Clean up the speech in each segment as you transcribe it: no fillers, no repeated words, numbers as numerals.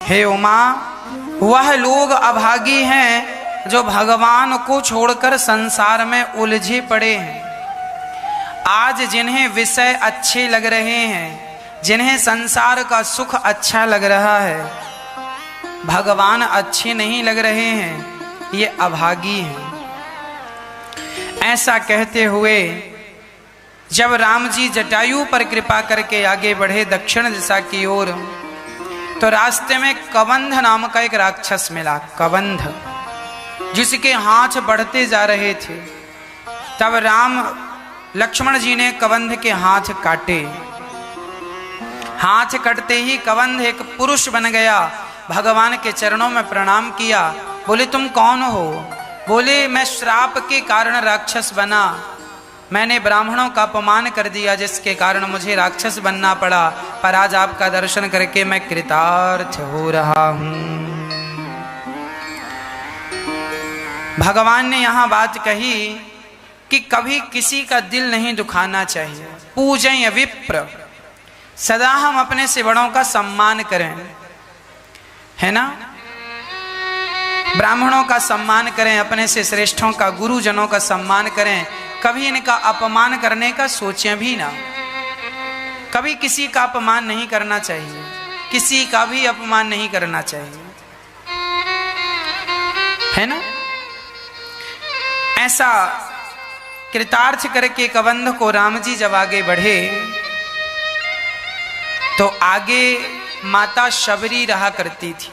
हे उमा, वह लोग अभागी हैं जो भगवान को छोड़कर संसार में उलझे पड़े हैं। आज जिन्हें विषय अच्छे लग रहे हैं, जिन्हें संसार का सुख अच्छा लग रहा है, भगवान अच्छे नहीं लग रहे हैं, ये अभागी हैं। ऐसा कहते हुए जब राम जी जटायु पर कृपा करके आगे बढ़े दक्षिण दिशा की ओर, तो रास्ते में कबंध नाम का एक राक्षस मिला। कबंध, जिसके हाथ बढ़ते जा रहे थे। तब राम लक्ष्मण जी ने कबंध के हाथ काटे। हाथ कटते ही कबंध एक पुरुष बन गया, भगवान के चरणों में प्रणाम किया। बोले तुम कौन हो? बोले मैं श्राप के कारण राक्षस बना, मैंने ब्राह्मणों का अपमान कर दिया जिसके कारण मुझे राक्षस बनना पड़ा, पर आज आपका दर्शन करके मैं कृतार्थ हो रहा हूं। भगवान ने यहां बात कही कि कभी किसी का दिल नहीं दुखाना चाहिए। पूजय विप्र, सदा हम अपने से बड़ों का सम्मान करें, है ना। ब्राह्मणों का सम्मान करें, अपने से श्रेष्ठों का, गुरुजनों का सम्मान करें। कभी इनका अपमान करने का सोचें भी ना। कभी किसी का अपमान नहीं करना चाहिए, किसी का भी अपमान नहीं करना चाहिए, है ना। ऐसा कृतार्थ करके कबंध को राम जी जब आगे बढ़े, तो आगे माता शबरी रहा करती थी।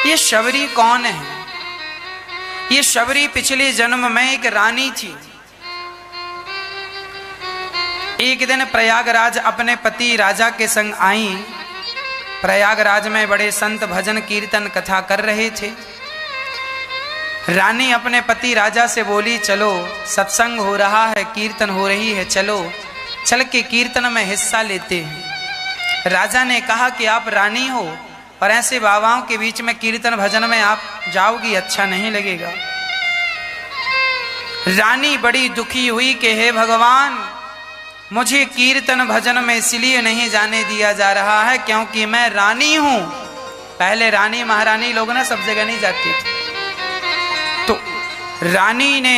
ये शबरी कौन है? ये शबरी पिछले जन्म में एक रानी थी। एक दिन प्रयागराज अपने पति राजा के संग आई। प्रयागराज में बड़े संत भजन कीर्तन कथा कर रहे थे। रानी अपने पति राजा से बोली, चलो सत्संग हो रहा है, कीर्तन हो रही है, चलो चल के कीर्तन में हिस्सा लेते हैं। राजा ने कहा कि आप रानी हो और ऐसे बाबाओं के बीच में कीर्तन भजन में आप जाओगी, अच्छा नहीं लगेगा। रानी बड़ी दुखी हुई कि हे भगवान, मुझे कीर्तन भजन में इसलिए नहीं जाने दिया जा रहा है क्योंकि मैं रानी हूं। पहले रानी महारानी लोग ना सब जगह नहीं जाती थी। तो रानी ने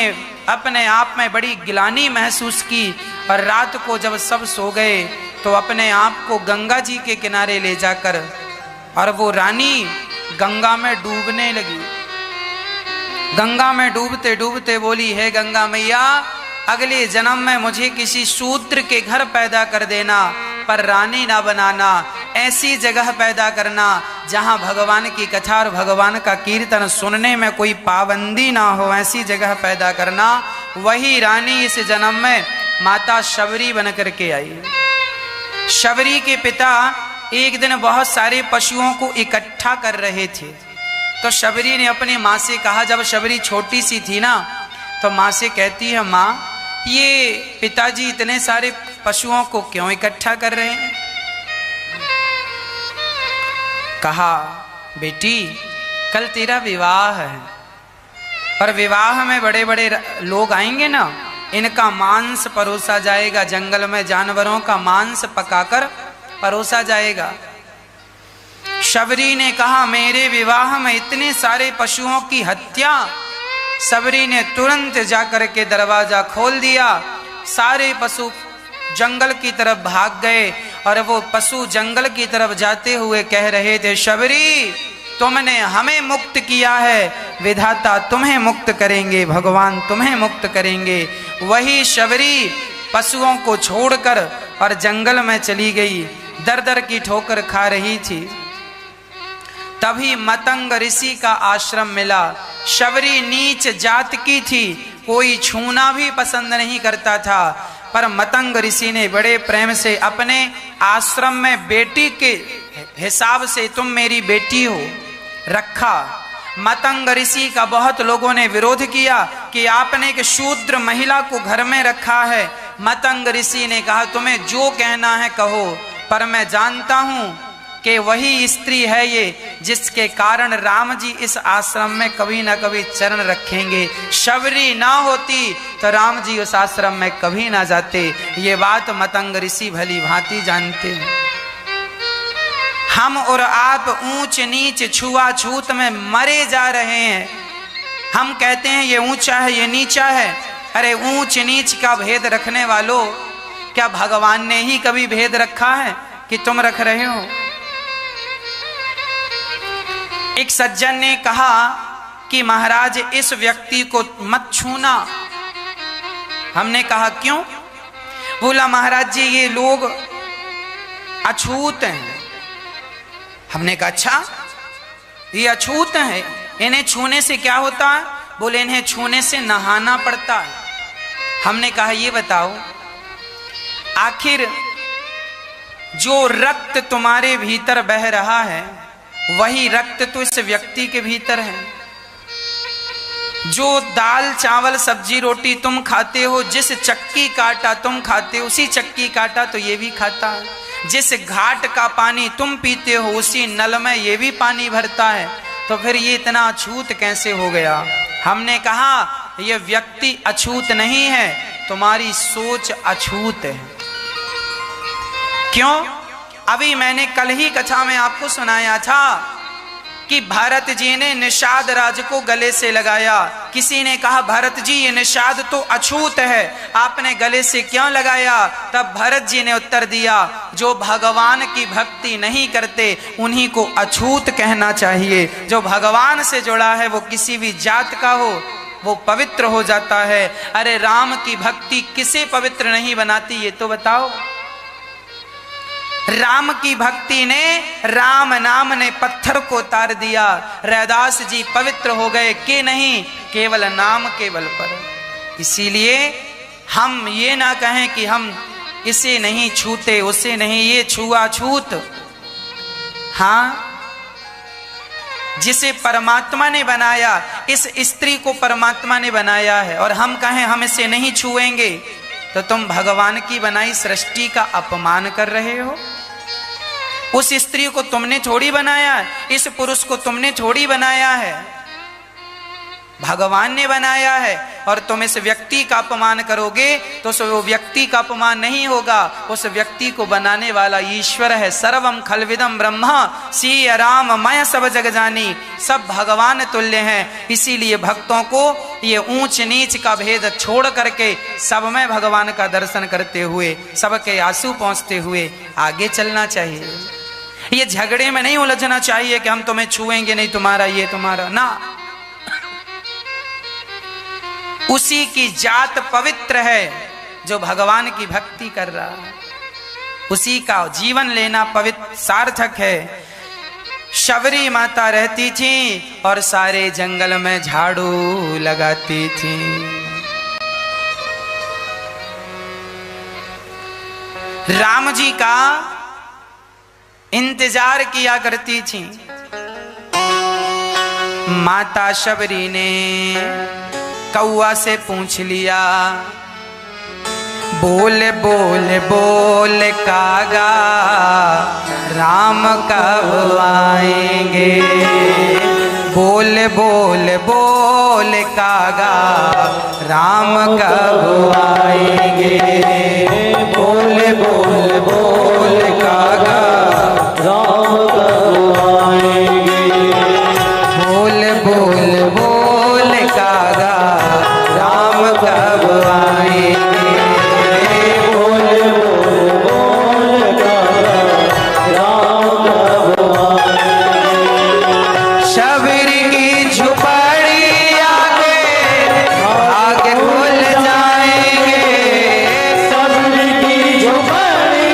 अपने आप में बड़ी गिलानी महसूस की और रात को जब सब सो गए तो अपने आप को गंगा जी के किनारे ले जाकर और वो रानी गंगा में डूबने लगी। गंगा में डूबते डूबते बोली, हे गंगा मैया, अगले जन्म में मुझे किसी शूद्र के घर पैदा कर देना, पर रानी ना बनाना। ऐसी जगह पैदा करना जहां भगवान की कथा और भगवान का कीर्तन सुनने में कोई पाबंदी ना हो, ऐसी जगह पैदा करना। वही रानी इस जन्म में माता शबरी बन करके आई। शबरी के पिता एक दिन बहुत सारे पशुओं को इकट्ठा कर रहे थे। तो शबरी ने अपनी माँ से कहा, जब शबरी छोटी सी थी ना, तो माँ से कहती है, माँ ये पिताजी इतने सारे पशुओं को क्यों इकट्ठा कर रहे हैं? कहा, बेटी कल तेरा विवाह है और विवाह में बड़े बड़े लोग आएंगे ना, इनका मांस परोसा जाएगा, जंगल में जानवरों का मांस पकाकर परोसा जाएगा। शबरी ने कहा, मेरे विवाह में इतने सारे पशुओं की हत्या। शबरी ने तुरंत जाकर के दरवाजा खोल दिया। सारे पशु जंगल की तरफ भाग गए और वो पशु जंगल की तरफ जाते हुए कह रहे थे, शबरी तुमने हमें मुक्त किया है, विधाता तुम्हें मुक्त करेंगे, भगवान तुम्हें मुक्त करेंगे। वही शबरी पशुओं को छोड़कर और जंगल में चली गई, दर दर की ठोकर खा रही थी। तभी मतंग ऋषि का आश्रम मिला। शबरी नीच जात की थी, कोई छूना भी पसंद नहीं करता था, पर मतंग ऋषि ने बड़े प्रेम से अपने आश्रम में बेटी के हिसाब से, तुम मेरी बेटी हो, रखा। मतंग ऋषि का बहुत लोगों ने विरोध किया कि आपने एक शूद्र महिला को घर में रखा है। मतंग ऋषि ने कहा, तुम्हें जो कहना है कहो, पर मैं जानता हूं कि वही स्त्री है ये जिसके कारण राम जी इस आश्रम में कभी ना कभी चरण रखेंगे। शबरी ना होती तो राम जी उस आश्रम में कभी ना जाते। ये बात मतंग ऋषि भली भांति जानते हैं। हम और आप ऊंच नीच छुआछूत में मरे जा रहे हैं। हम कहते हैं ये ऊंचा है ये नीचा है। अरे ऊंच नीच का भेद रखने वालों, क्या भगवान ने ही कभी भेद रखा है कि तुम रख रहे हो? एक सज्जन ने कहा कि महाराज इस व्यक्ति को मत छूना। हमने कहा क्यों? बोला महाराज जी ये लोग अछूत हैं। हमने कहा अच्छा ये अछूत हैं, इन्हें छूने से क्या होता है? बोले इन्हें छूने से नहाना पड़ता है। हमने कहा ये बताओ आखिर जो रक्त तुम्हारे भीतर बह रहा है वही रक्त तो इस व्यक्ति के भीतर है। जो दाल चावल सब्जी रोटी तुम खाते हो, जिस चक्की काटा तुम खाते हो उसी चक्की काटा तो ये भी खाता है। जिस घाट का पानी तुम पीते हो उसी नल में ये भी पानी भरता है। तो फिर ये इतना अछूत कैसे हो गया? हमने कहा ये व्यक्ति अछूत नहीं है, तुम्हारी सोच अछूत है। क्यों? अभी मैंने कल ही कथा में आपको सुनाया था कि भरत जी ने निषाद राज को गले से लगाया। किसी ने कहा भरत जी ये निषाद तो अछूत है, आपने गले से क्यों लगाया? तब भरत जी ने उत्तर दिया जो भगवान की भक्ति नहीं करते उन्हीं को अछूत कहना चाहिए। जो भगवान से जुड़ा है वो किसी भी जात का हो वो पवित्र हो जाता है। अरे राम की भक्ति किसे पवित्र नहीं बनाती ये तो बताओ। राम की भक्ति ने, राम नाम ने पत्थर को तार दिया। रैदास जी पवित्र हो गए कि नहीं? केवल नाम के बल पर। इसीलिए हम ये ना कहें कि हम इसे नहीं छूते उसे नहीं, ये छुआछूत। हाँ, जिसे परमात्मा ने बनाया, इस स्त्री को परमात्मा ने बनाया है और हम कहें हम इसे नहीं छुएंगे तो तुम भगवान की बनाई सृष्टि का अपमान कर रहे हो। उस स्त्री को तुमने थोड़ी बनाया है, इस पुरुष को तुमने थोड़ी बनाया है, भगवान ने बनाया है। और तुम इस व्यक्ति का अपमान करोगे तो वो व्यक्ति का अपमान नहीं होगा, उस व्यक्ति को बनाने वाला ईश्वर है। सर्वम खलविदम ब्रह्मा सी राम मय सब जग जानी, सब भगवान तुल्य हैं। इसीलिए भक्तों को ये ऊंच नीच का भेद छोड़ करके सब में भगवान का दर्शन करते हुए, सबके आंसू पहुंचते हुए आगे चलना चाहिए। ये झगड़े में नहीं उलझना चाहिए कि हम तुम्हें छुएंगे नहीं, तुम्हारा ये तुम्हारा ना। उसी की जात पवित्र है जो भगवान की भक्ति कर रहा है, उसी का जीवन लेना पवित्र सार्थक है। शबरी माता रहती थी और सारे जंगल में झाड़ू लगाती थी। राम जी का इंतजार किया करती थी। माता शबरी ने कौआ से पूछ लिया, बोल बोल बोल कागा राम कब आएंगे? बोल बोल बोल कागा राम कब आएंगे? बोल बोल बोल कागा राम कब आएंगे? बोल बोल बोल कागा राम कब आएंगे? बोल बोल बोल कागा राम कब आएंगे? शबरी की झुपड़ी आगे आगे खुल जाएंगे। शबरी की झुपड़ी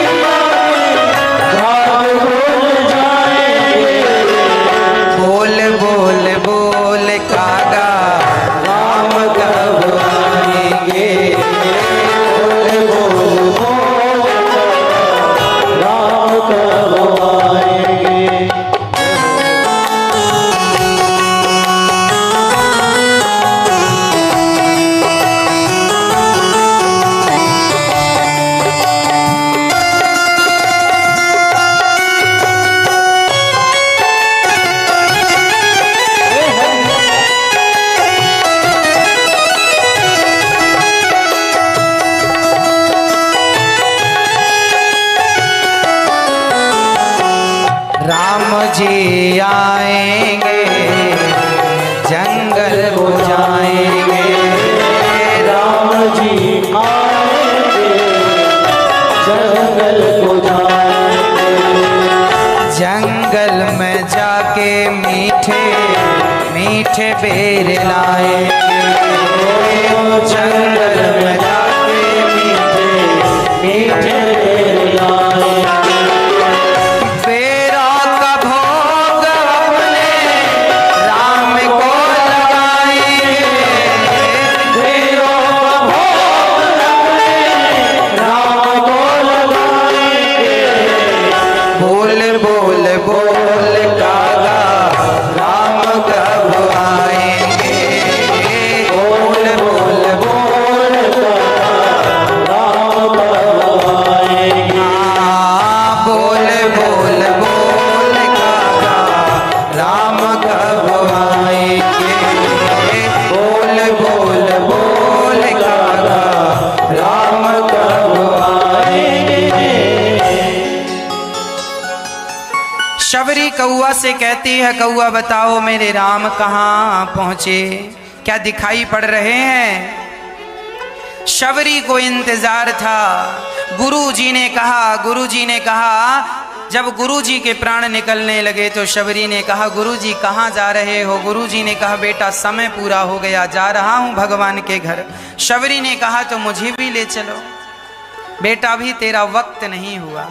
राम जी आएंगे जंगल को जाएंगे, राम जी आएंगे जंगल को जाएंगे। जंगल में जाके मीठे मीठे बेर लाएंगे, जंगल में जाके मीठे मीठे बेर लाएंगे। बेरों का भोग अपने राम को लगाएंगे, बेरों का भोग अपने राम को लगाएंगे। बोल बोल बोल कागा राम कब आएंगे, बोल बोल बोल राम कब आएंगे। हाँ, बोल बोल बोल कागा राम कब आएंगे, बोल बोल बोल कागा राम कब आएंगे। शबरी कौआ से कहती है, कौआ बताओ मेरे राम कहाँ पहुंचे, क्या दिखाई पड़ रहे हैं। शबरी को इंतजार था। गुरुजी ने कहा, जब गुरुजी के प्राण निकलने लगे तो शबरी ने कहा, गुरुजी कहाँ जा रहे हो। गुरुजी ने कहा, बेटा समय पूरा हो गया, जा रहा हूँ भगवान के घर। शबरी ने कहा, तो मुझे भी ले चलो। बेटा भी तेरा वक्त नहीं हुआ,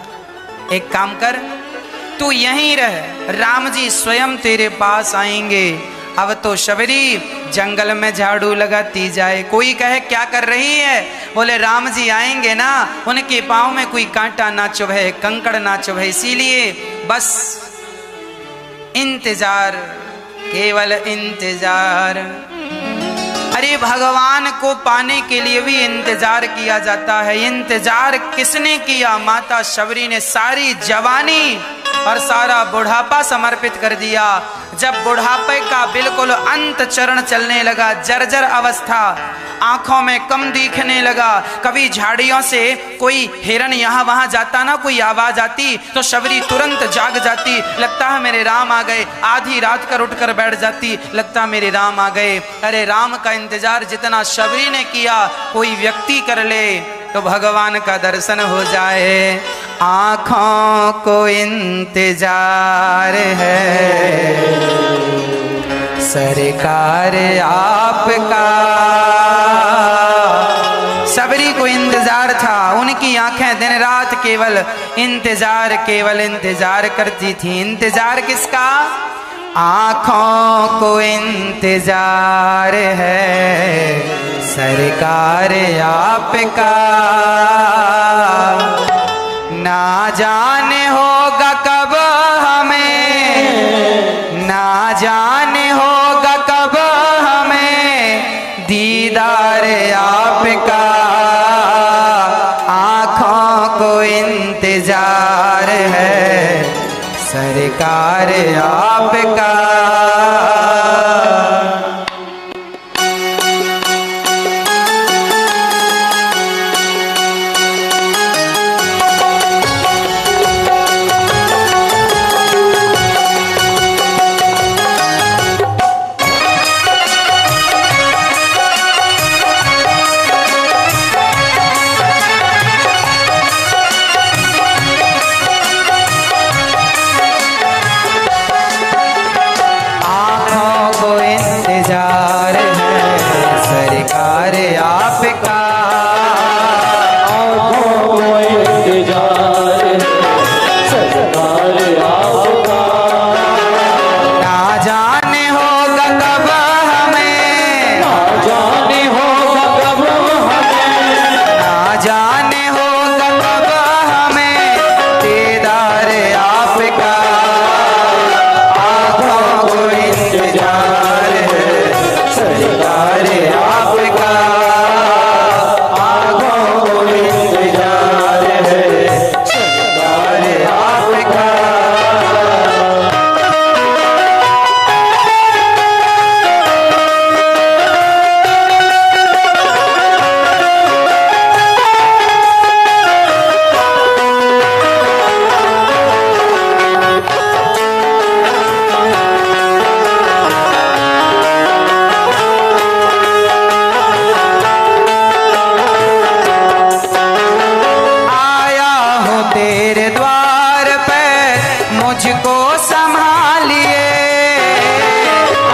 एक काम कर, तू यहीं रह, राम जी स्वयं तेरे पास आएंगे। अब तो शबरी जंगल में झाड़ू लगाती जाए। कोई कहे क्या कर रही है, बोले राम जी आएंगे ना, उनके पाँव में कोई कांटा ना चुभे, कंकड़ ना चुभे, इसीलिए बस इंतजार, केवल इंतजार। अरे भगवान को पाने के लिए भी इंतजार किया जाता है। इंतजार किसने किया, माता शबरी ने सारी जवानी और सारा बुढ़ापा समर्पित कर दिया। जब बुढ़ापे का बिल्कुल अंत चरण चलने लगा, जर्जर अवस्था, आंखों में कम दिखने लगा, कभी झाड़ियों से कोई हिरन यहाँ वहां जाता ना, कोई आवाज आती तो शबरी तुरंत जाग जाती, लगता है मेरे राम आ गए। आधी रात कर उठकर बैठ जाती, लगता मेरे राम आ गए। अरे राम का इंतजार जितना शबरी ने किया, कोई व्यक्ति कर ले तो भगवान का दर्शन हो जाए। आँखों को इंतजार है सरकार आपका। शबरी को इंतजार था, उनकी आंखें दिन रात केवल इंतजार करती थी। इंतजार किसका, आँखों को इंतजार है सरकार आपका। ना जाने होगा कब हमें, ना जाने होगा कब हमें दीदार आपका। आँखों को इंतजार है सरकार आपका। मुझको संभालिए।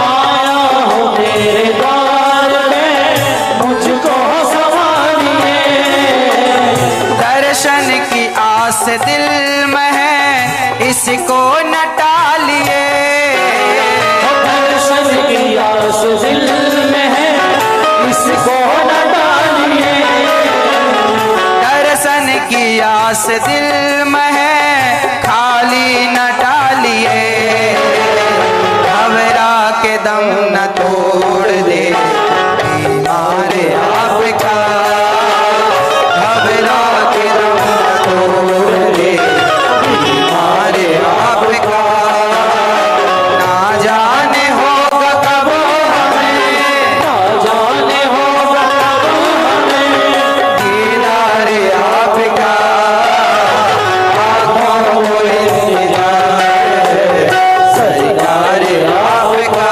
आया हूँ तेरे द्वार में, मुझको संभालिए। दर्शन की आस दिल में है, इसको न टालिए। दर्शन की आस दिल में है, इसको न टालिए। दर्शन की आस दिल में है, खाली न टालिए। घबरा के दम न तोड़ दे हमारे आपका। घबरा के दम न तोड़ दे हमारे आपका। ना जाने होगा कब हमें, ना जाने होगा कब हमें दीदार आपका। आँखों को इंतजार है, सरकार आपका।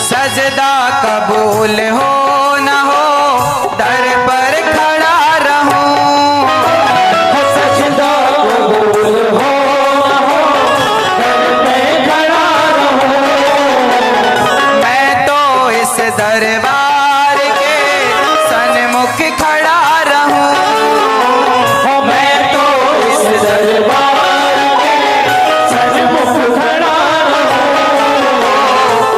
सजदा कबूल हो न हो, दर पर खड़ा रहूं। सजदा कबूल हो न हो, दर पे खड़ा रहो। मैं तो इस दरबार के सन्मुख खड़ा रहूं। मैं तो इस दरबार के सन्मुख खड़ा रहूं।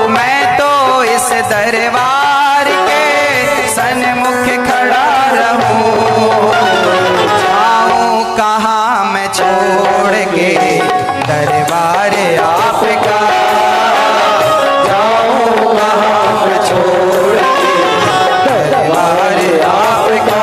मैं तो इस दरबार के सन्मुख खड़ा रहूं। जाऊं कहाँ मैं छोड़ के दरबार आपका। जाऊं कहाँ मैं छोड़ के दरबार आपका।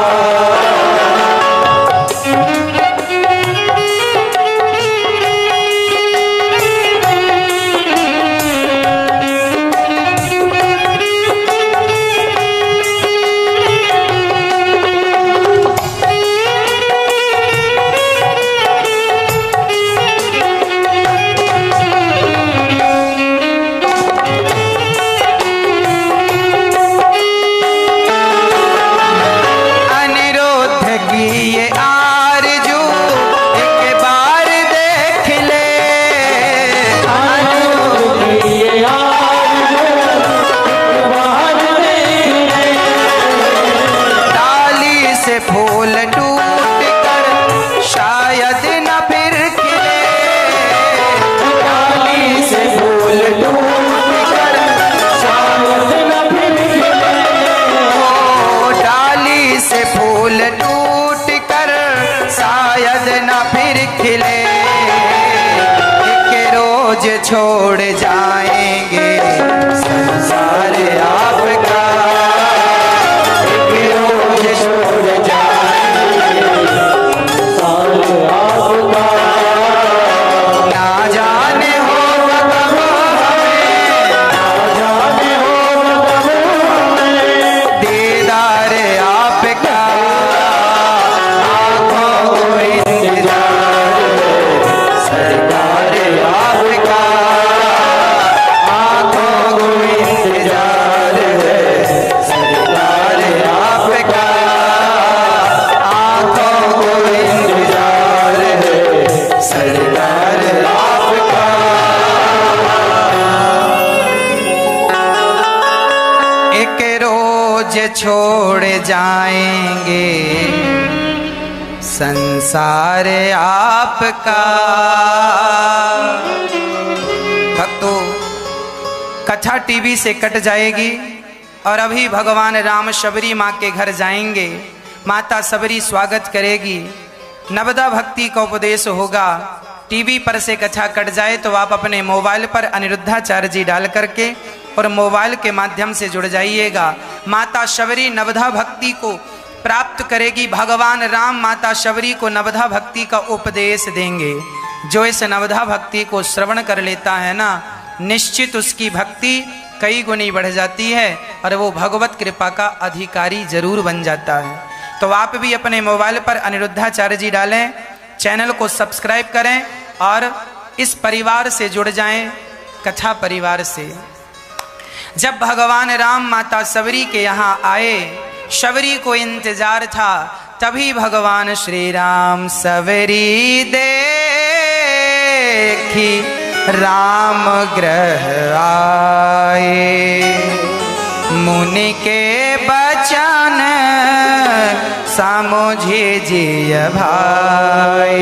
अनिरुद्ध की ये आरज़ू एक बार देख ले। अनिरुद्ध की ये आरज़ू एक बार देख ले। डाली से फूल टूट कर शायद न फिर खिले। डाली से फूल टूट कर शायद न फिर खिले। ओ डाली से फूल टूट कर शायद न फिर खिले। एक रोज छोड़ जाएंगे संसार आपका। एक रोज छोड़ जाएंगे संसार आपका। ना जाने होगा कब हमें, ना जाने होगा कब हमें दीदार आपका। आँखों को इंतजार है, सरकार आपका। आँखों को इंतजार है, सरकार आपका। आँखों को इंतजार है, सरकार आपका। एक रोज छोड़ जाएंगे संसार आपका। भक्तों, कथा टीवी से कट जाएगी और अभी भगवान राम शबरी माँ के घर जाएंगे। माता शबरी स्वागत करेगी, नवदा भक्ति का उपदेश होगा। टीवी पर से कथा कट जाए तो आप अपने मोबाइल पर अनिरुद्धाचार्य जी डाल करके और मोबाइल के माध्यम से जुड़ जाइएगा। माता शबरी नवधा भक्ति को प्राप्त करेगी। भगवान राम माता शबरी को नवधा भक्ति का उपदेश देंगे। जो इस नवधा भक्ति को श्रवण कर लेता है ना, निश्चित उसकी भक्ति कई गुनी बढ़ जाती है और वो भगवत कृपा का अधिकारी जरूर बन जाता है। तो आप भी अपने मोबाइल पर अनिरुद्धाचार्य जी डालें, चैनल को सब्सक्राइब करें और इस परिवार से जुड़ जाएं, कथा परिवार से। जब भगवान राम माता सबरी के यहाँ आए, सबरी को इंतजार था, तभी भगवान श्री राम सबरी देखी राम ग्रह आए, मुनि के बचन समझे जिय भाई।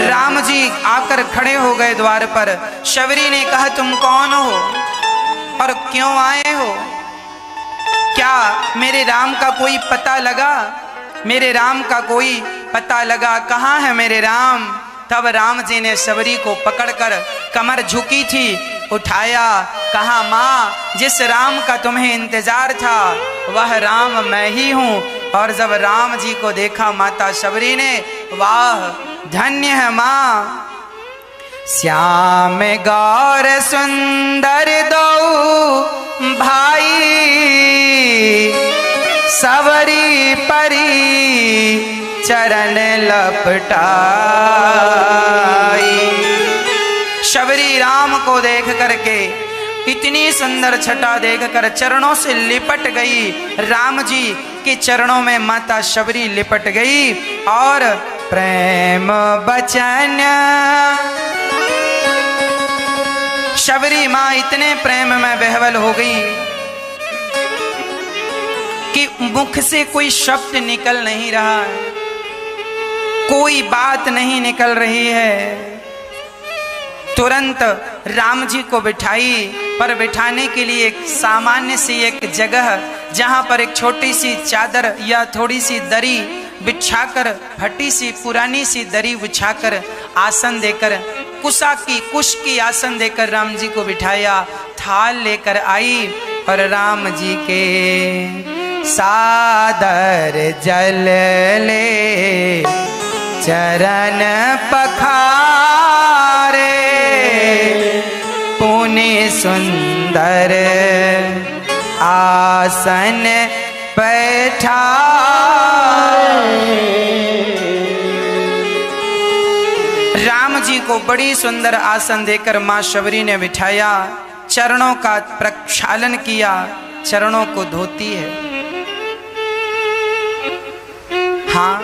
राम जी आकर खड़े हो गए द्वार पर। सबरी ने कहा, तुम कौन हो और क्यों आए हो? क्या मेरे राम का कोई पता लगा? मेरे राम का कोई पता लगा? कहाँ है मेरे राम? तब राम जी ने सबरी को पकड़कर, कमर झुकी थी, उठाया, कहा, माँ, जिस राम का तुम्हें इंतजार था वह राम मैं ही हूँ। और जब राम जी को देखा माता सबरी ने, वाह धन्य है माँ, श्याम गौर सुंदर दो भाई, सबरी परी चरण लपटाई। सबरी राम को देख करके, इतनी सुंदर छटा देख कर चरणों से लिपट गई। राम जी के चरणों में माता सबरी लिपट गई और प्रेम बचन, सबरी माँ इतने प्रेम में विह्वल हो गई कि मुख से कोई शब्द निकल नहीं रहा है, कोई बात नहीं निकल रही है। तुरंत राम जी को बिठाई, पर बिठाने के लिए एक सामान्य सी एक जगह, जहां पर एक छोटी सी चादर या थोड़ी सी दरी बिछाकर, फटी सी पुरानी सी दरी बिछाकर, आसन देकर, कुश की आसन देकर राम जी को बिठाया। थाल लेकर आई और राम जी के सादर जल ले चरण पखारे, पुनि सुंदर आसन बैठा। राम जी को बड़ी सुंदर आसन देकर मां सबरी ने बिठाया, चरणों का प्रक्षालन किया, चरणों को धोती है। हाँ,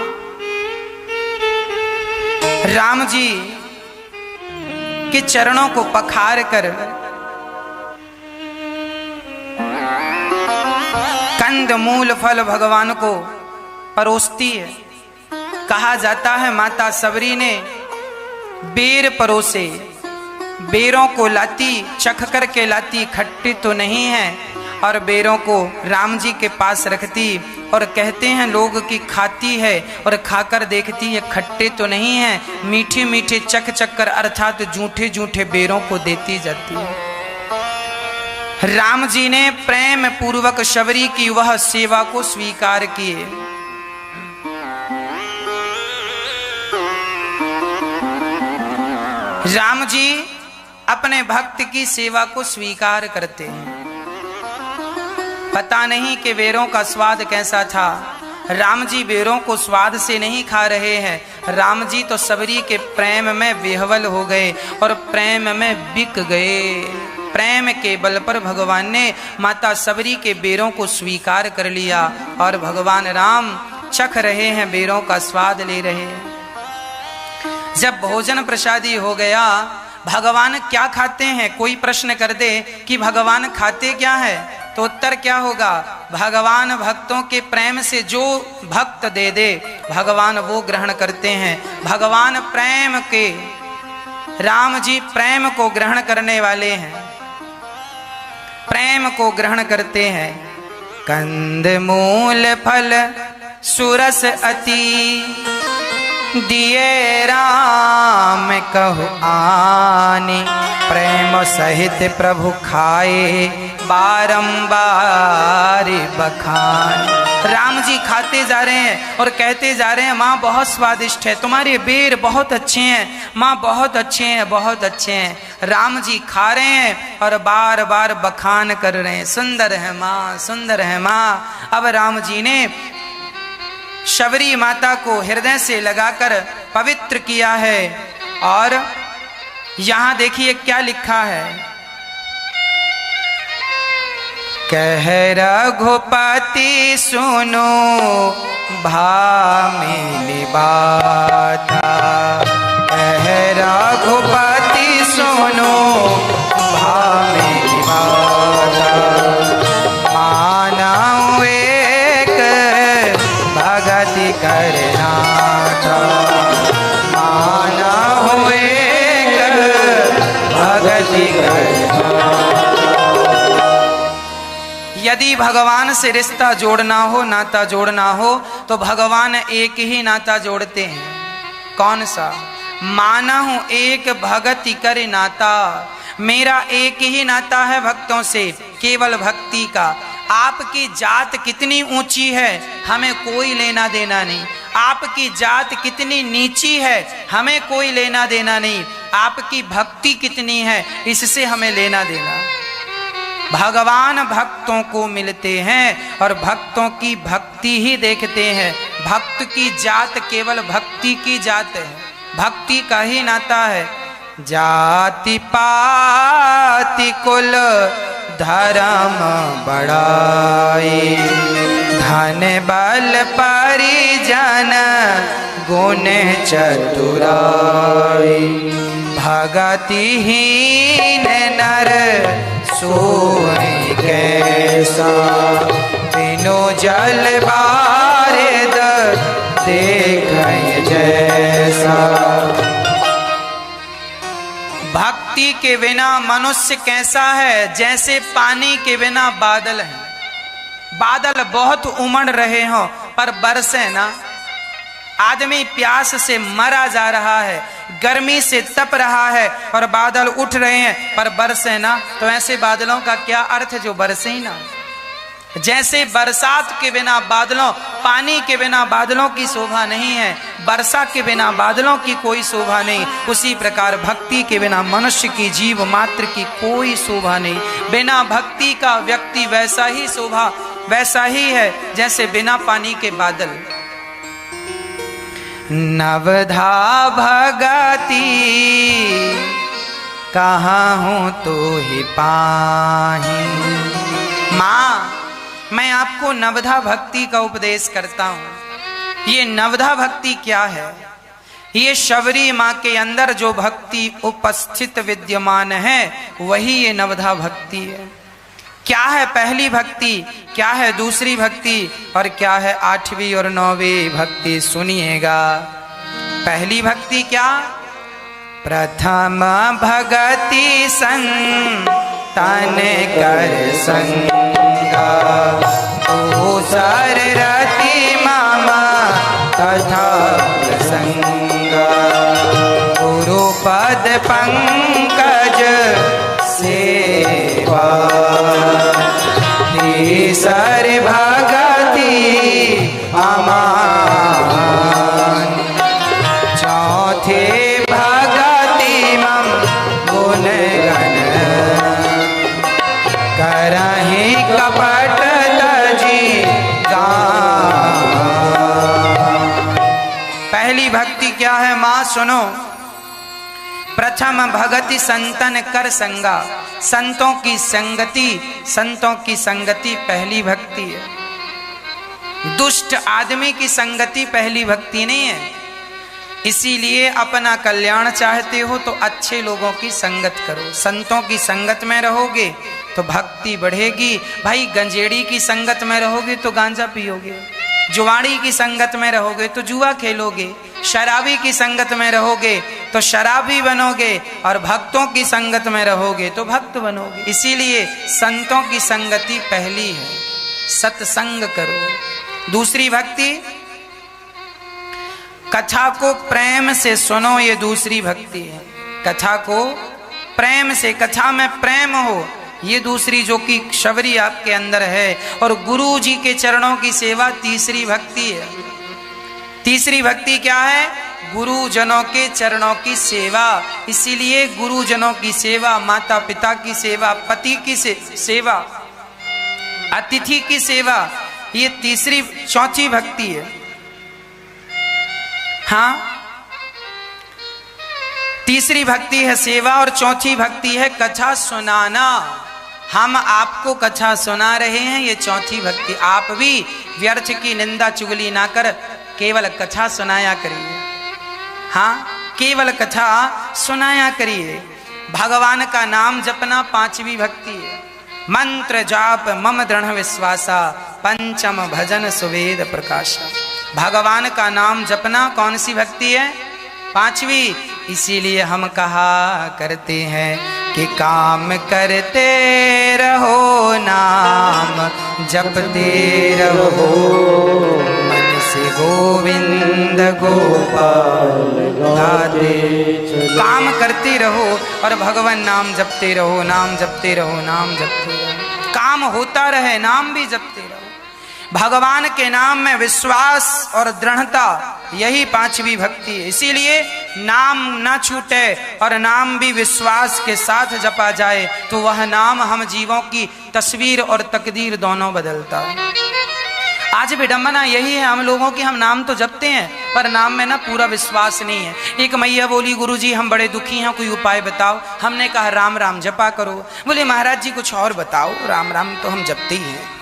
राम जी के चरणों को पखार कर कंद मूल फल भगवान को परोसती है। कहा जाता है माता सबरी ने बेर परोसे, बेरों को लाती, चख करके लाती, खट्टी तो नहीं है, और बेरों को राम जी के पास रखती और कहते हैं लोग कि खाती है, और खाकर देखती है खट्टे तो नहीं है, मीठे मीठे चख चख कर अर्थात जूठे जूठे बेरों को देती जाती है। राम जी ने प्रेम पूर्वक सबरी की वह सेवा को स्वीकार किए। राम जी अपने भक्त की सेवा को स्वीकार करते हैं। पता नहीं कि बेरों का स्वाद कैसा था। राम जी बेरों को स्वाद से नहीं खा रहे हैं, राम जी तो सबरी के प्रेम में विह्वल हो गए और प्रेम में बिक गए। प्रेम के बल पर भगवान ने माता सबरी के बेरों को स्वीकार कर लिया और भगवान राम चख रहे हैं, बेरों का स्वाद ले रहे हैं। जब भोजन प्रसादी हो गया, भगवान क्या खाते हैं? कोई प्रश्न कर दे कि भगवान खाते क्या है, तो उत्तर क्या होगा? भगवान भक्तों के प्रेम से जो भक्त दे दे भगवान वो ग्रहण करते हैं। भगवान प्रेम के, राम जी प्रेम को ग्रहण करने वाले हैं, प्रेम को ग्रहण करते हैं। कंद मूल फल सुरस अति दिए राम कहु आनी, प्रेम सहित प्रभु खाए बारंबार बखान। राम जी खाते जा रहे हैं और कहते जा रहे हैं माँ बहुत स्वादिष्ट है, तुम्हारे बेर बहुत अच्छे हैं माँ, बहुत अच्छे हैं, बहुत अच्छे हैं। राम जी खा रहे हैं और बार बार बखान कर रहे हैं, सुंदर है माँ, सुंदर है माँ। अब राम जी ने शबरी माता को हृदय से लगाकर पवित्र किया है। और यहां देखिए क्या लिखा है, कह रघुपति सुनो भामिनी बाता, कह रघुपति सुनो भामिनी बाता, मानव एक भगति करना था, मानव एक भगति करना। यदि भगवान से रिश्ता जोड़ना हो, नाता जोड़ना हो, तो भगवान एक ही नाता जोड़ते हैं। कौन सा? मानहु एक भगति कर नाता, मेरा एक ही नाता है भक्तों से, केवल भक्ति का। आपकी जात कितनी ऊंची है हमें कोई लेना देना नहीं, आपकी जात कितनी नीची है हमें कोई लेना देना नहीं, आपकी भक्ति कितनी है इससे हमें लेना देना। भगवान भक्तों को मिलते हैं और भक्तों की भक्ति ही देखते हैं। भक्त की जात केवल भक्ति की जात है, भक्ति का ही नाता है। जाति पाति कुल धर्म बड़ाई, धन बल परिजन गुण चतुराई, भगतिहीन नर सोई कैसा, बिनु जल बारिद देखै जैसा। भक्ति के बिना मनुष्य कैसा है? जैसे पानी के बिना बादल है, बादल बहुत उमड़ रहे हो पर बरसे ना। आदमी प्यास से मरा जा रहा है, गर्मी से तप रहा है और बादल उठ रहे हैं पर बरसे ना। तो ऐसे बादलों का क्या अर्थ जो बरसे ही ना। जैसे बरसात के बिना बादलों, पानी के बिना बादलों की शोभा नहीं है, वर्षा के बिना बादलों की कोई शोभा नहीं, उसी प्रकार भक्ति के बिना मनुष्य की, जीव मात्र की कोई शोभा नहीं। बिना भक्ति का व्यक्ति वैसा ही शोभा, वैसा ही है जैसे बिना पानी के बादल। नवधा भगति कहाँ हूँ तो ही पाही। माँ, मैं आपको नवधा भक्ति का उपदेश करता हूँ। ये नवधा भक्ति क्या है? ये शबरी माँ के अंदर जो भक्ति उपस्थित विद्यमान है वही ये नवधा भक्ति है। क्या है पहली भक्ति, क्या है दूसरी भक्ति और क्या है आठवीं और नौवीं भक्ति? सुनिएगा। पहली भक्ति क्या? प्रथम भगति संतन कर संगा, दूसर रति मम तथा प्रसंगा, गुरुपद पंकज सेवा, तीसर भगति अमान, चौथे भगति मम गुण गण, करहि कपट तजी गान। पहली भक्ति क्या है माँ? सुनो। प्रथम भगति संतन कर संगा, संतों की संगति, संतों की संगति पहली भक्ति है। दुष्ट आदमी की संगति पहली भक्ति नहीं है। इसीलिए अपना कल्याण चाहते हो तो अच्छे लोगों की संगत करो, संतों की संगत में रहोगे तो भक्ति बढ़ेगी। भाई गंजेड़ी की संगत में रहोगे तो गांजा पियोगे, जुआड़ी की संगत में रहोगे तो जुआ खेलोगे, शराबी की संगत में रहोगे तो शराबी बनोगे और भक्तों की संगत में रहोगे तो भक्त बनोगे। इसीलिए संतों की संगति पहली है, सत्संग करो। दूसरी भक्ति कथा को प्रेम से सुनो, ये दूसरी भक्ति है। कथा को प्रेम से, कथा में प्रेम हो, ये दूसरी जो कि शबरी आपके अंदर है। और गुरु जी के चरणों की सेवा तीसरी भक्ति है। तीसरी भक्ति क्या है? गुरुजनों के चरणों की सेवा। इसीलिए गुरुजनों की सेवा, माता पिता की सेवा, पति की सेवा, अतिथि की सेवा, ये तीसरी चौथी भक्ति है। हाँ, तीसरी भक्ति है सेवा और चौथी भक्ति है कथा सुनाना। हम आपको कथा सुना रहे हैं, ये चौथी भक्ति। आप भी व्यर्थ की निंदा चुगली ना कर केवल कथा सुनाया करिए। हाँ, केवल कथा सुनाया करिए। भगवान का नाम जपना पांचवी भक्ति है। मंत्र जाप मम दृढ़ विश्वासा, पंचम भजन सुवेद प्रकाशा। भगवान का नाम जपना कौन सी भक्ति है? पांचवी। इसीलिए हम कहा करते हैं कि काम करते रहो, नाम जपते रहो, मन से गोविंद गोपाल गाते। काम करते रहो और भगवान नाम जपते रहो, नाम जपते रहो, नाम जपते रहो। काम होता रहे, नाम भी जपते रहो। भगवान के नाम में विश्वास और दृढ़ता, यही पांचवी भक्ति है। इसीलिए नाम ना छूटे और नाम भी विश्वास के साथ जपा जाए तो वह नाम हम जीवों की तस्वीर और तकदीर दोनों बदलता है। आज विडंबना यही है हम लोगों की, हम नाम तो जपते हैं पर नाम में ना पूरा विश्वास नहीं है। एक मैया बोली, गुरुजी हम बड़े दुखी हैं, कोई उपाय बताओ। हमने कहा राम राम जपा करो। बोले महाराज जी कुछ और बताओ। राम राम तो हम जपते ही हैं।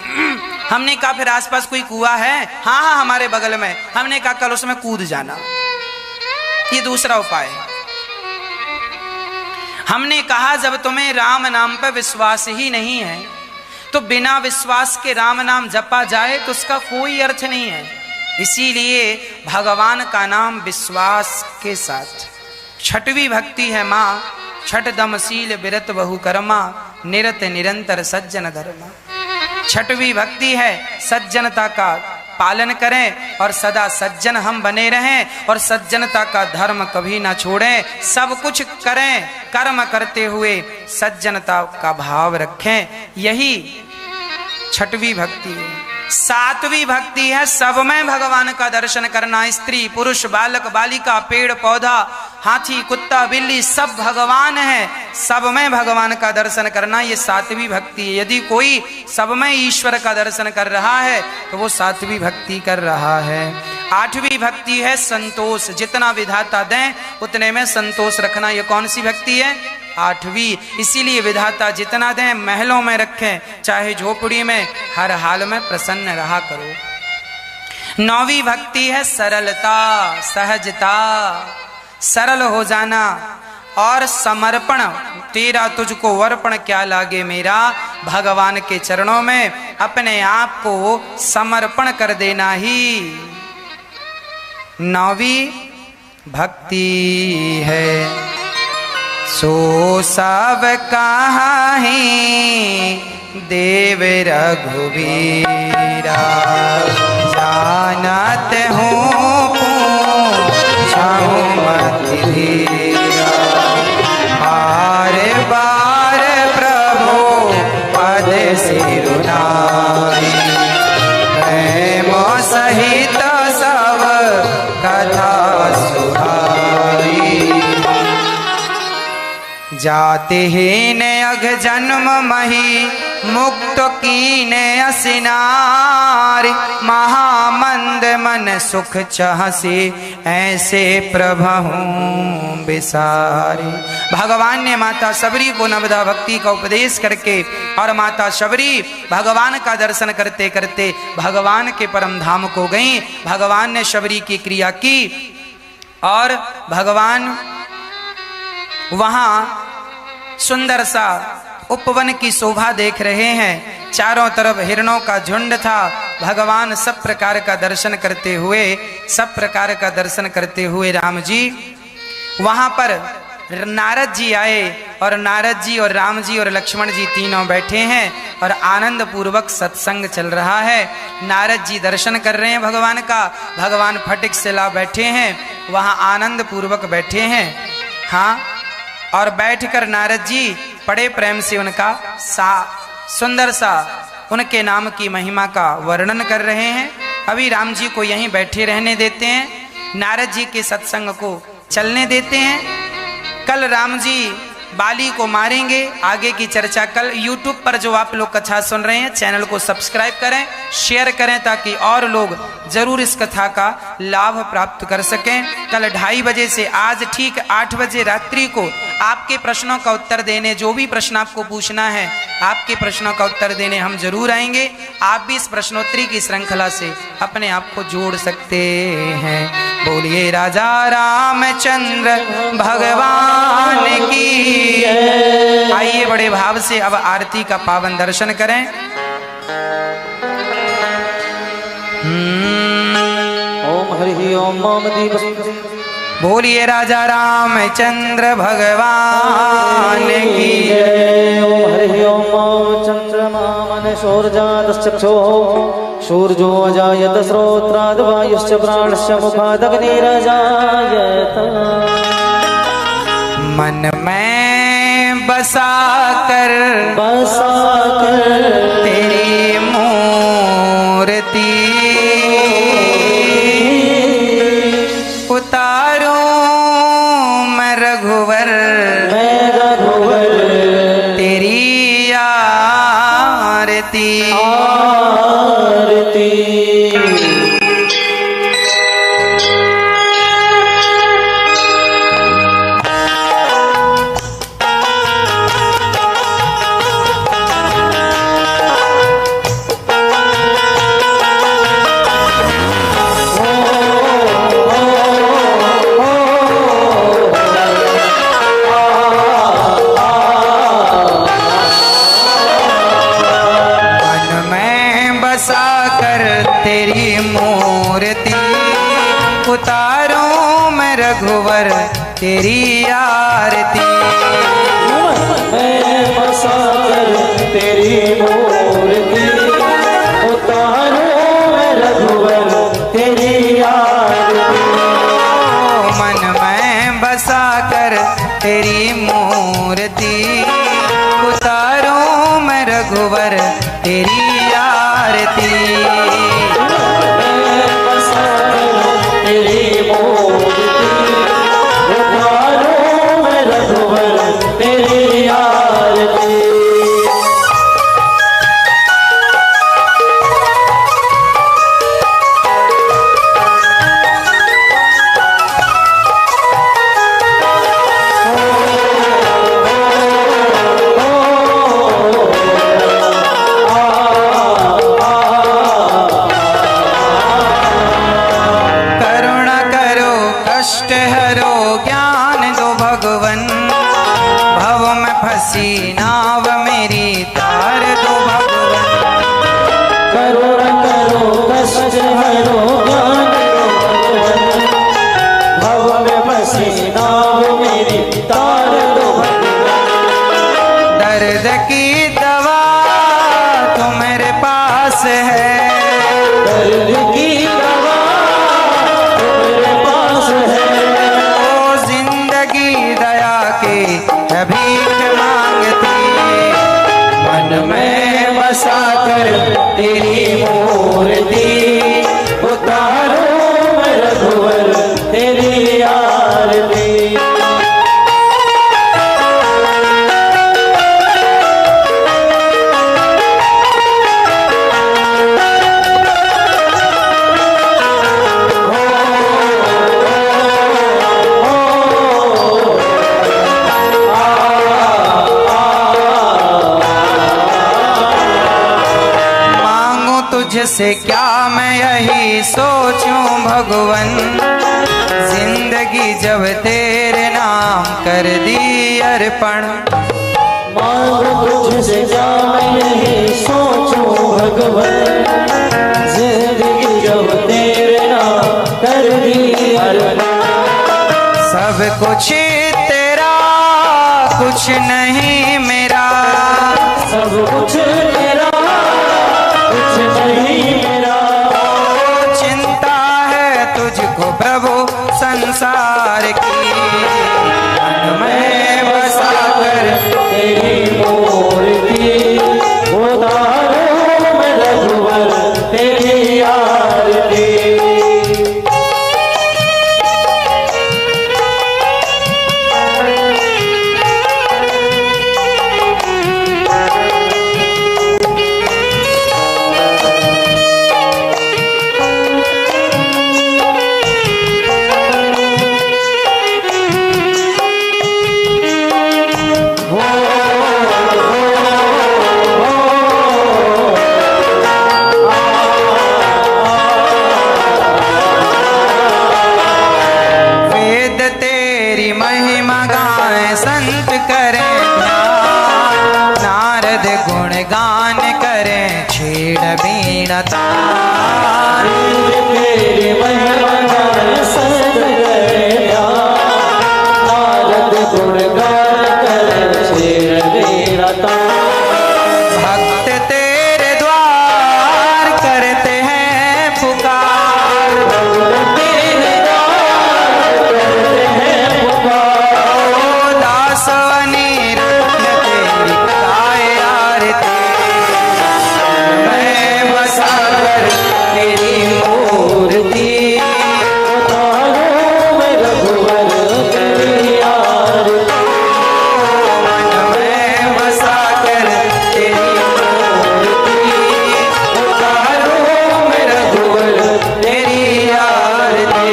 हमने कहा फिर आसपास कोई कुआं है? हाँ हाँ हमारे बगल में। हमने कहा कल उसमें कूद जाना, ये दूसरा उपाय। हमने कहा जब तुम्हें राम नाम पर विश्वास ही नहीं है तो बिना विश्वास के राम नाम जपा जाए तो उसका कोई अर्थ नहीं है। इसीलिए भगवान का नाम विश्वास के साथ। छठवीं भक्ति है माँ, छठ दमशील बिरत बहु कर्मा, निरत निरंतर सज्जन धर्मा। छठवीं भक्ति है सज्जनता का पालन करें और सदा सज्जन हम बने रहें और सज्जनता का धर्म कभी ना छोड़ें। सब कुछ करें कर्म करते हुए सज्जनता का भाव रखें, यही छठवीं भक्ति है। सातवीं भक्ति है सब में भगवान का दर्शन करना। स्त्री पुरुष बालक बालिका पेड़ पौधा हाथी कुत्ता बिल्ली सब भगवान है, सब में भगवान का दर्शन करना, ये सातवीं भक्ति है। यदि कोई सब में ईश्वर का दर्शन कर रहा है तो वो सातवीं भक्ति कर रहा है। आठवीं भक्ति है संतोष, जितना विधाता दें उतने में संतोष रखना। ये कौन सी भक्ति है? आठवीं। इसीलिए विधाता जितना दें महलों में रखें, चाहे झोपड़ी में, हर हाल में प्रसन्न रहा करो। नौवीं भक्ति है सरलता, सहजता, सरल हो जाना और समर्पण। तेरा तुझको अर्पण क्या लागे मेरा, भगवान के चरणों में अपने आप को समर्पण कर देना ही नौवीं भक्ति है। सो सब कहाहीं देव रघुवीरा, जानत हूँ पूछूं मत धीरा, बार बार प्रभु पद सिरुनाई, प्रेम सहित सब कथा सुहाई। जाति ही ने अघ जन्म मही, मुक्त की ने असिनार, महामंद मन सुख चाहसी, ऐसे प्रभु बिसारी। भगवान ने माता शबरी को नवदा भक्ति का उपदेश करके और माता शबरी भगवान का दर्शन करते करते भगवान के परम धाम को गई। भगवान ने शबरी की क्रिया की और भगवान वहां सुंदर सा उपवन की शोभा देख रहे हैं। चारों तरफ हिरणों का झुंड था। भगवान सब प्रकार का दर्शन करते हुए राम जी वहां पर नारद जी आए और नारद जी और राम जी और लक्ष्मण जी तीनों बैठे हैं और आनंद पूर्वक सत्संग चल रहा है। नारद जी दर्शन कर रहे हैं भगवान का, भगवान फटिक से ला बैठे हैं, वहाँ आनंद पूर्वक बैठे हैं। हाँ, और बैठकर नारद जी बड़े प्रेम से उनका सुंदर सा उनके नाम की महिमा का वर्णन कर रहे हैं। अभी राम जी को यहीं बैठे रहने देते हैं, नारद जी के सत्संग को चलने देते हैं। कल राम जी बाली को मारेंगे, आगे की चर्चा कल। यूट्यूब पर जो आप लोग कथा सुन रहे हैं, चैनल को सब्सक्राइब करें, शेयर करें, ताकि और लोग जरूर इस कथा का लाभ प्राप्त कर सकें। कल 2:30 बजे से आज ठीक 8 बजे रात्रि को आपके प्रश्नों का उत्तर देने, जो भी प्रश्न आपको पूछना है आपके प्रश्नों का उत्तर देने हम जरूर आएंगे। आप भी इस प्रश्नोत्तरी की श्रृंखला से अपने आप को जोड़ सकते हैं। बोलिए राजा रामचंद्र भगवान की। आइए बड़े भाव से अब आरती का पावन दर्शन करें। ओम हरि ओम मम दीप। बोलिए राजा रामचंद्र भगवान की। ओम हरि ओम मम चंद्रमा मन शौर्जातश्चक्षुः शूर्जो अजायत श्रोत्राद् वायुश्च प्राणश्च मुखादग्निरजायत। मन में बसा कर तेरी मूर्ति उतारूं मैं रघुवर तेरी आरती। तेरी मूर्ति उतारूं मैं रघुवर तेरी आरती। मैं बसा कर तेरी मूर्ति उतारूं मैं रघुवर तेरी आरती। मन में बसा कर तेरी मूर्ति उतारूं मैं रघुवर तेरी आरती। नाव मेरी तार दो भगवन। करुणा करो कष्ट हरो ज्ञान दो भगवन। भव में फंसी नाव मेरी तार दो भगवन। दर्द की दवा तो मेरे पास है, दर्द की दवा तो मेरे पास है। ओ जिंदगी दया के भीख मांगती। मन में बसा कर तेरी मूर्ति उतारूं मैं रघुवर तेरी आरती। तुझसे क्या मैं यही सोचूं भगवन, जिंदगी जब तेरे नाम कर दी अर्पण। मांगो तुझसे क्या मैं यही सोचूं भगवन, जिंदगी जब तेरे नाम कर दी अर्पण। सब कुछ तेरा कुछ नहीं मेरा, सब कुछ तेरा, कुछ नहीं मेरा। चिंता है तुझको प्रभु संसार की, मन में बसा कर तेरी मूर्ति उतारूं मैं रघुवर तेरी आरती। महिमा गाएं संत करें ध्यान, नारद गुण गान करें छेड़ बीण तान। तेरी महिमा गाएं संत करें ध्यान, नारद गुण गान करें छेड़ बीण तान। भक्त तेरे द्वार करते हैं पुकार, तेरे द्वार करते हैं पुकार। दास अनिरुद्ध तेरी गाए आरती, मैं बसा कर तेरी मूर्ति उतारूं मैं रघुवर तेरी आरती। मन में बसा कर तेरी मूर्ति उतारूं मैं रघुवर तेरी आरती।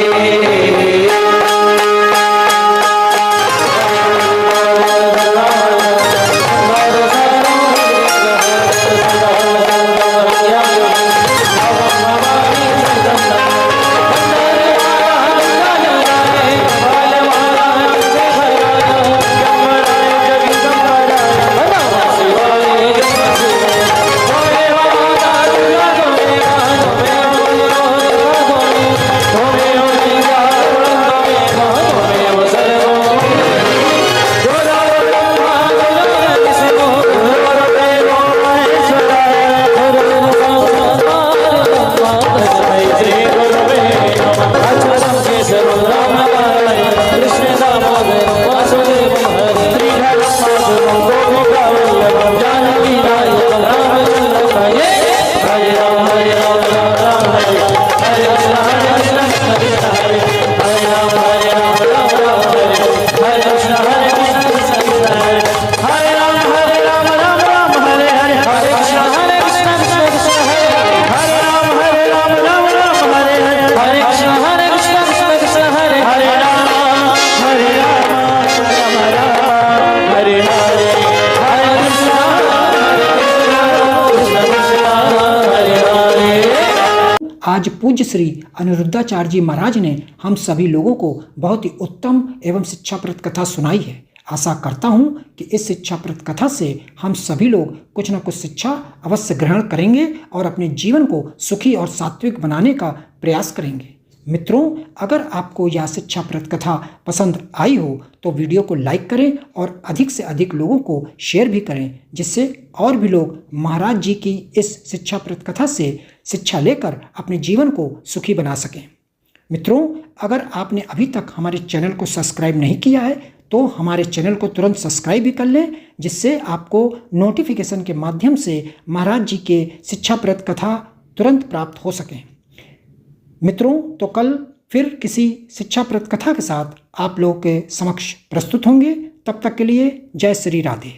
आज पूज्य श्री अनिरुद्धाचार्य जी महाराज ने हम सभी लोगों को बहुत ही उत्तम एवं शिक्षाप्रद कथा सुनाई है। आशा करता हूँ कि इस शिक्षाप्रद कथा से हम सभी लोग कुछ न कुछ शिक्षा अवश्य ग्रहण करेंगे और अपने जीवन को सुखी और सात्विक बनाने का प्रयास करेंगे। मित्रों, अगर आपको यह शिक्षाप्रद कथा पसंद आई हो तो वीडियो को लाइक करें और अधिक से अधिक लोगों को शेयर भी करें, जिससे और भी लोग महाराज जी की इस शिक्षाप्रद कथा से शिक्षा लेकर अपने जीवन को सुखी बना सकें। मित्रों, अगर आपने अभी तक हमारे चैनल को सब्सक्राइब नहीं किया है तो हमारे चैनल को तुरंत सब्सक्राइब भी कर लें, जिससे आपको नोटिफिकेशन के माध्यम से महाराज जी के शिक्षाप्रद कथा तुरंत प्राप्त हो सकें। मित्रों, तो कल फिर किसी शिक्षाप्रद कथा के साथ आप लोगों के समक्ष प्रस्तुत होंगे। तब तक के लिए जय श्री राधे।